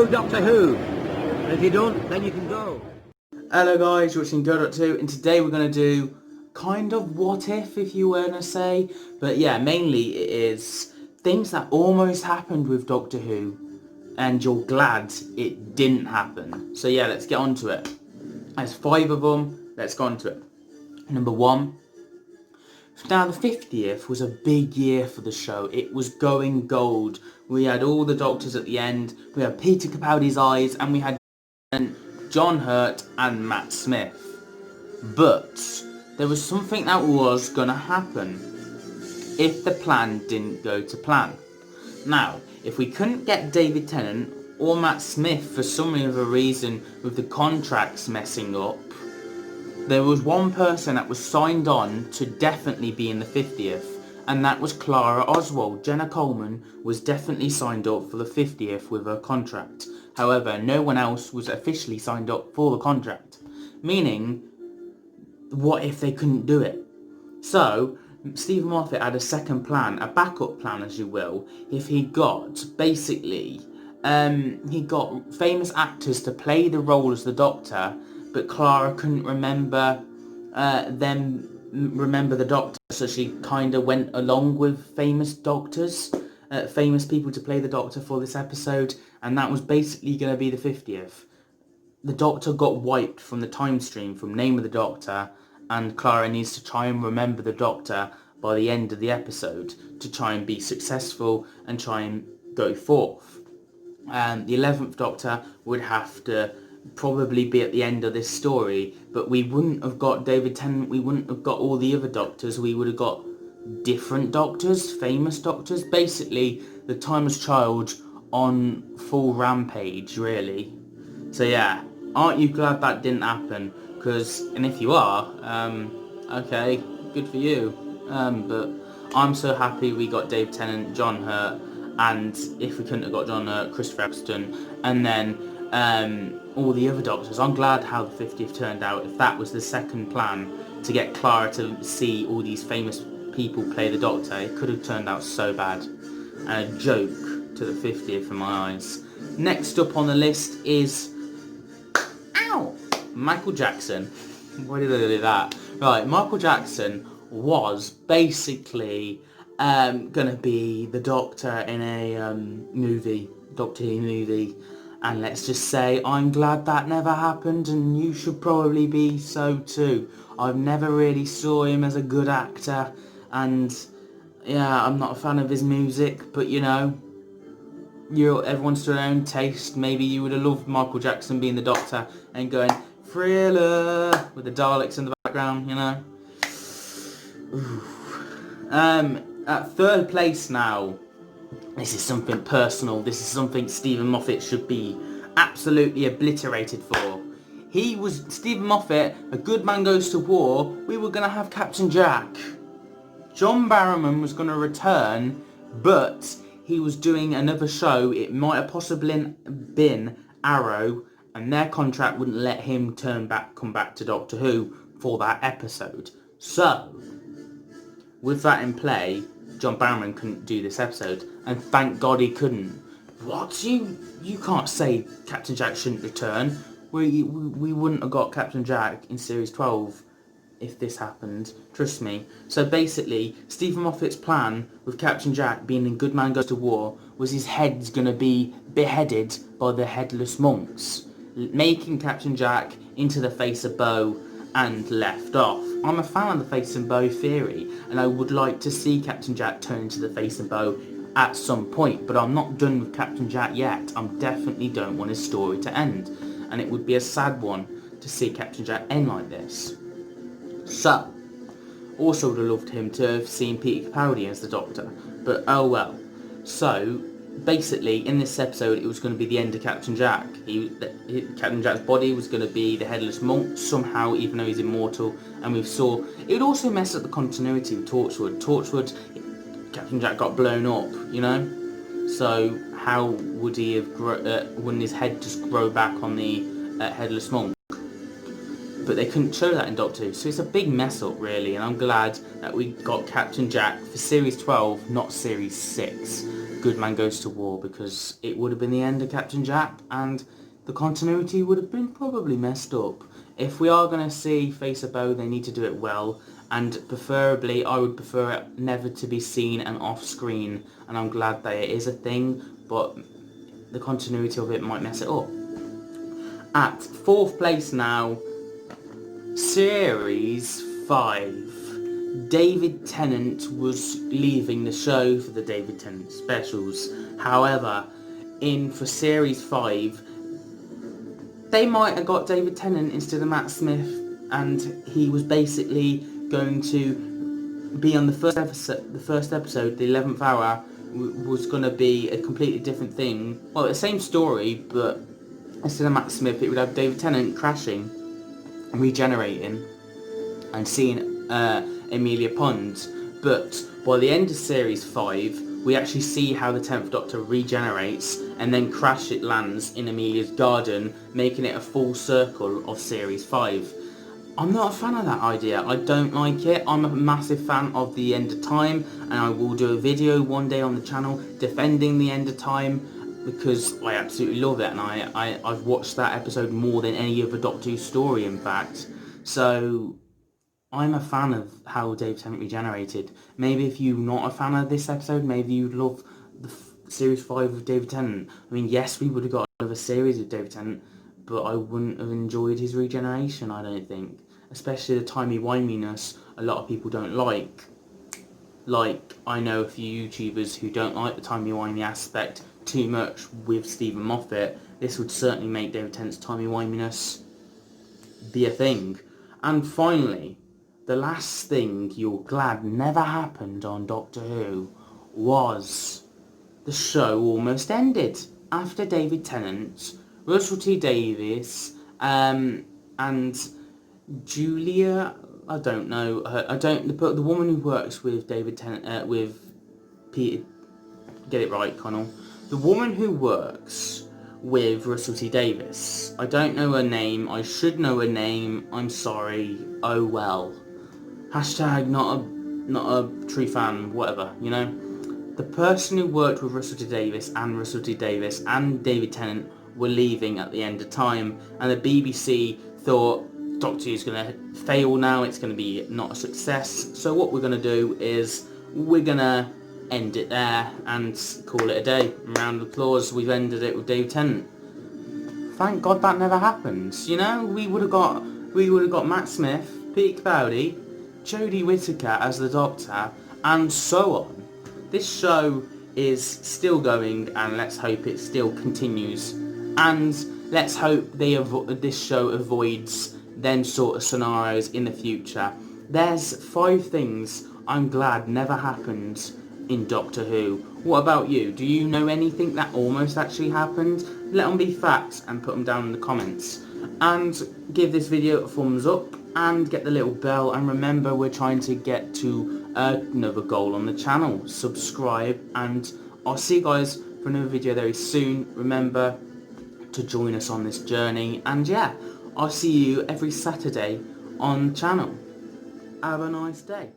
know Doctor Who. And if you don't, then you can go. Hello guys, you're watching Go.2, and today we're going to do kind of what if you were to say. But yeah, mainly it is things that almost happened with Doctor Who, and you're glad it didn't happen. So yeah, let's get on to it. There's 5 of them, let's go on to it. Number 1. Now the 50th was a big year for the show. It was going gold. We had all the Doctors at the end, we had Peter Capaldi's eyes, and we had John Hurt and Matt Smith. But there was something that was going to happen if the plan didn't go to plan. Now, if we couldn't get David Tennant or Matt Smith for some other reason with the contracts messing up, there was one person that was signed on to definitely be in the 50th, and that was Clara Oswald. Jenna Coleman was definitely signed up for the 50th with her contract. However, no one else was officially signed up for the contract. Meaning, what if they couldn't do it? So, Stephen Moffat had a second plan, a backup plan as you will, if he got, basically, he got famous actors to play the role as the Doctor, but Clara couldn't remember the Doctor, so she kind of went along with famous doctors, famous people to play the Doctor for this episode, and that was basically going to be the 50th. The Doctor got wiped from the time stream from Name of the Doctor, and Clara needs to try and remember the Doctor by the end of the episode to try and be successful and try and go forth. The 11th Doctor would have to probably be at the end of this story, but we wouldn't have got David Tennant, we wouldn't have got all the other Doctors, we would have got different Doctors, famous Doctors, basically the Timeless Child on full rampage, really. So yeah, aren't you glad that didn't happen? And if you are, okay, good for you, but I'm so happy we got David Tennant, John Hurt, and if we couldn't have got John Hurt, Christopher Eccleston, and then all the other Doctors. I'm glad how the 50th turned out. If that was the second plan, to get Clara to see all these famous people play the Doctor, it could have turned out so bad. And a joke to the 50th in my eyes. Next up on the list is Michael Jackson. Why did I do that? Right, Michael Jackson was basically gonna be the Doctor in a movie, Doctor Who movie, and let's just say I'm glad that never happened, and you should probably be so too. I've never really saw him as a good actor, and yeah, I'm not a fan of his music, but you know, everyone's to their own taste. Maybe you would have loved Michael Jackson being the Doctor and going Thriller with the Daleks in the background, you know. At 3rd place now, this is something personal, this is something Stephen Moffat should be absolutely obliterated for. Stephen Moffat, A Good Man Goes to War, we were going to have Captain Jack. John Barrowman was going to return, but he was doing another show. It might have possibly been Arrow, and their contract wouldn't let him come back to Doctor Who for that episode. So, with that in play, John Barrowman couldn't do this episode, and thank God he couldn't. What? You can't say Captain Jack shouldn't return. We wouldn't have got Captain Jack in Series 12 if this happened, trust me. So basically, Stephen Moffat's plan with Captain Jack being in Good Man Goes to War was his head's going to be beheaded by the Headless Monks, making Captain Jack into the Face of Bow and left off. I'm a fan of the Face and Bow theory, and I would like to see Captain Jack turn into the Face and Bow at some point, but I'm not done with Captain Jack yet. I definitely don't want his story to end, and it would be a sad one to see Captain Jack end like this. So, also would have loved him to have seen Peter Capaldi as the Doctor, but oh well. So, basically, in this episode, it was going to be the end of Captain Jack. Captain Jack's body was going to be the Headless Monk somehow, even though he's immortal. And we saw it would also mess up the continuity with Torchwood. Torchwood, Captain Jack got blown up, you know. So how would he have? Wouldn't his head just grow back on the Headless Monk? But they couldn't show that in Doctor Who, so it's a big mess up really, and I'm glad that we got Captain Jack for Series 12, not Series 6. good man goes to war, because it would have been the end of Captain Jack, and the continuity would have been probably messed up. If we are going to see Face a Bow, they need to do it well, and preferably, I would prefer it never to be seen and off screen, and I'm glad that it is a thing, but the continuity of it might mess it up. At 4th place now, Series 5. David Tennant was leaving the show for the David Tennant specials. However, for Series 5, they might have got David Tennant instead of Matt Smith, and he was basically going to be on the first episode, the 11th hour, was going to be a completely different thing. Well, the same story, but instead of Matt Smith, it would have David Tennant crashing, regenerating, and seeing Amelia Pond. But by the end of Series 5, we actually see how the 10th Doctor regenerates, and then it lands in Amelia's garden, making it a full circle of Series 5. I'm not a fan of that idea. I don't like it. I'm a massive fan of The End of Time, and I will do a video one day on the channel defending The End of Time, because I absolutely love it, and I've watched that episode more than any other Doctor Who story, in fact. So I'm a fan of how David Tennant regenerated. Maybe if you're not a fan of this episode, maybe you'd love the Series 5 of David Tennant. I mean, yes, we would have got another series of David Tennant, but I wouldn't have enjoyed his regeneration, I don't think. Especially the timey-wiminess a lot of people don't like. Like, I know a few YouTubers who don't like the timey-wimey aspect too much with Stephen Moffat. This would certainly make David Tennant's timey-wiminess be a thing. And finally, the last thing you're glad never happened on Doctor Who was the show almost ended after David Tennant, Russell T Davies, and Julia, I don't know, but the woman who works with David Tennant, with Peter, get it right, Connell, the woman who works with Russell T Davies, I don't know her name, I should know her name, I'm sorry, oh well. Hashtag not a true fan, whatever, you know. The person who worked with Russell T Davies and David Tennant were leaving at the end of time, and the BBC thought Doctor Who's going to fail now, it's going to be not a success, so what we're going to do is we're going to end it there and call it a day. Round of applause, we've ended it with David Tennant. Thank God that never happened. You know, we would have got Matt Smith, Peter Capaldi, Jodie Whittaker as the Doctor, and so on. This show is still going, and let's hope it still continues. And let's hope this show avoids them sort of scenarios in the future. There's 5 things I'm glad never happened in Doctor Who. What about you? Do you know anything that almost actually happened? Let them be facts and put them down in the comments. And give this video a thumbs up and get the little bell, and remember, we're trying to get to another goal on the channel. Subscribe, and I'll see you guys for another video very soon. Remember to join us on this journey, and yeah, I'll see you every Saturday on the channel. Have a nice day.